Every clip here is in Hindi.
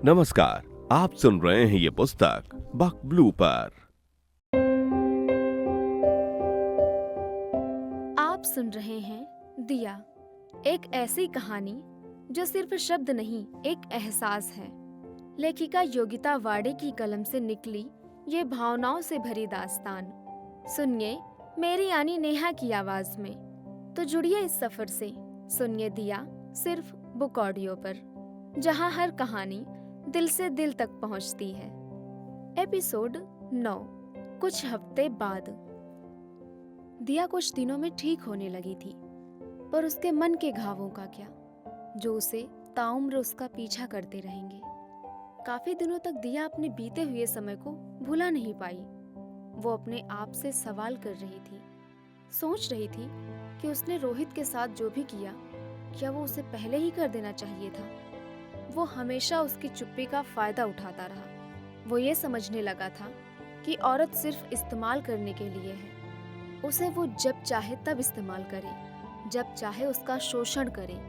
नमस्कार, आप सुन रहे हैं ये पुस्तक बक ब्लू पर। आप सुन रहे हैं दिया, एक ऐसी कहानी जो सिर्फ शब्द नहीं, एक एहसास है। लेखिका योगिता वाडे की कलम से निकली ये भावनाओं से भरी दास्तान सुनिए मेरी यानी नेहा की आवाज में। तो जुड़िए इस सफर से, सुनिए दिया सिर्फ बुक ऑडियो पर, जहां हर कहानी दिल से दिल तक पहुंचती है। एपिसोड 9, कुछ हफ्ते बाद। दिया कुछ दिनों में ठीक होने लगी थी, पर उसके मन के घावों का क्या, जो उसे ताउम्र उसका पीछा करते रहेंगे। काफी दिनों तक दिया अपने बीते हुए समय को भुला नहीं पाई। वो अपने आप से सवाल कर रही थी, सोच रही थी कि उसने रोहित के साथ जो भी किया, क्या वो उसे पहले ही कर देना चाहिए था। वो हमेशा उसकी चुप्पी का फायदा उठाता रहा। वो ये समझने लगा था कि औरत सिर्फ इस्तेमाल करने के लिए है। उसे वो जब चाहे तब इस्तेमाल करे, जब चाहे उसका शोषण करे,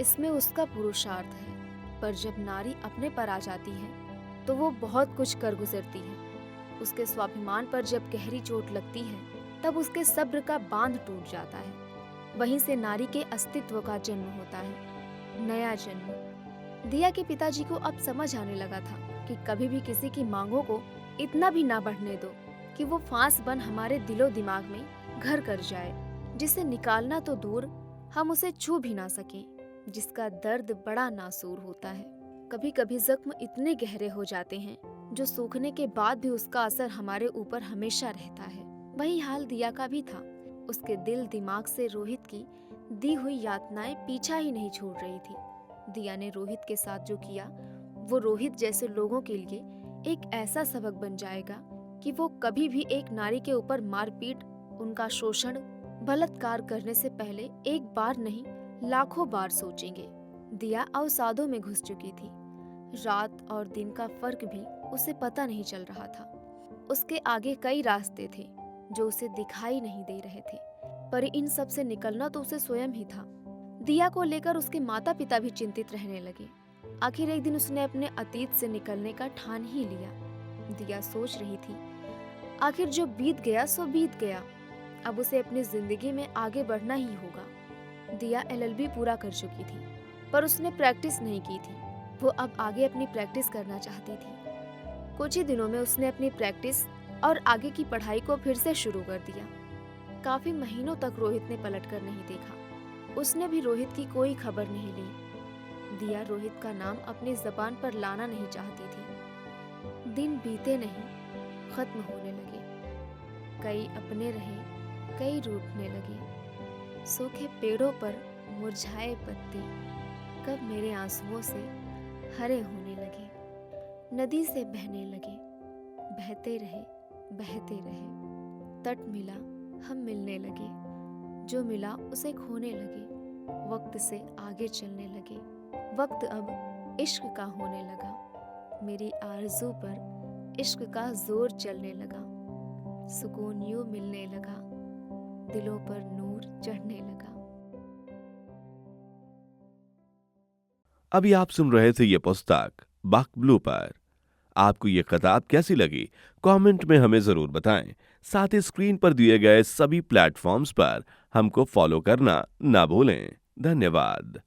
इसमें उसका पुरुषार्थ है। पर जब नारी अपने पर आ जाती है तो वो बहुत कुछ कर गुजरती है। उसके स्वाभिमान पर जब गहरी चोट लगती है, तब उसके सब्र का बांध टूट जाता है। वहीं से नारी के अस्तित्व का जन्म होता है, नया जन्म। दिया के पिताजी को अब समझ आने लगा था कि कभी भी किसी की मांगों को इतना भी ना बढ़ने दो कि वो फांस बन हमारे दिलो दिमाग में घर कर जाए, जिसे निकालना तो दूर, हम उसे छू भी ना सके, जिसका दर्द बड़ा नासूर होता है। कभी कभी जख्म इतने गहरे हो जाते हैं जो सूखने के बाद भी उसका असर हमारे ऊपर हमेशा रहता है। वही हाल दिया का भी था। उसके दिल दिमाग से रोहित की दी हुई यातनाएं पीछा ही नहीं छोड़ रही थी। दिया ने रोहित के साथ जो किया, वो रोहित जैसे लोगों के लिए एक ऐसा सबक बन जाएगा कि वो कभी भी एक नारी के ऊपर मारपीट, उनका शोषण, बलात्कार करने से पहले एक बार नहीं, लाखों बार सोचेंगे। दिया अवसादों में घुस चुकी थी। रात और दिन का फर्क भी उसे पता नहीं चल रहा था। उसके आगे कई रास्ते थे जो उसे दिखाई नहीं दे रहे थे, पर इन सब से निकलना तो उसे स्वयं ही था। दिया को लेकर उसके माता पिता भी चिंतित रहने लगे। आखिर एक दिन उसने अपने अतीत से निकलने का ठान ही लिया। दिया सोच रही थी, आखिर जो बीत गया सो बीत गया, अब उसे अपनी जिंदगी में आगे बढ़ना ही होगा। दिया LLB पूरा कर चुकी थी, पर उसने प्रैक्टिस नहीं की थी। वो अब आगे अपनी प्रैक्टिस करना चाहती थी। कुछ ही दिनों में उसने अपनी प्रैक्टिस और आगे की पढ़ाई को फिर से शुरू कर दिया। काफी महीनों तक रोहित ने पलट कर नहीं देखा। उसने भी रोहित की कोई खबर नहीं ली। दिया रोहित का नाम अपनी जबान पर लाना नहीं चाहती थी। दिन बीते नहीं, खत्म होने लगे। कई अपने रहे, कई रूठने लगे। सूखे पेड़ों पर मुरझाए पत्ते कब मेरे आंसुओं से हरे होने लगे। नदी से बहने लगे, बहते रहे, बहते रहे। तट मिला, हम मिलने लगे। जो मिला उसे खोने लगे। वक्त से आगे चलने लगे। वक्त अब इश्क का होने लगा। मेरी आरज़ू पर इश्क का जोर चलने लगा। सुकून यूं मिलने लगा, दिलों पर नूर चढ़ने लगा। अभी आप सुन रहे थे ये पुस्तक बक ब्लू पर। आपको ये किताब कैसी लगी, कमेंट में हमें जरूर बताएं। साथ ही स्क्रीन पर दिए गए सभी प्लेटफॉर्म्स पर हमको फॉलो करना ना भूलें। धन्यवाद।